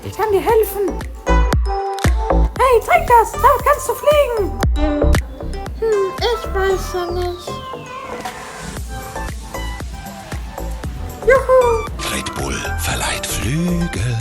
Ich kann dir helfen. Hey, trink das. Damit kannst du fliegen. Ich weiß ja nicht. Juhu. Red Bull verleiht Flügel.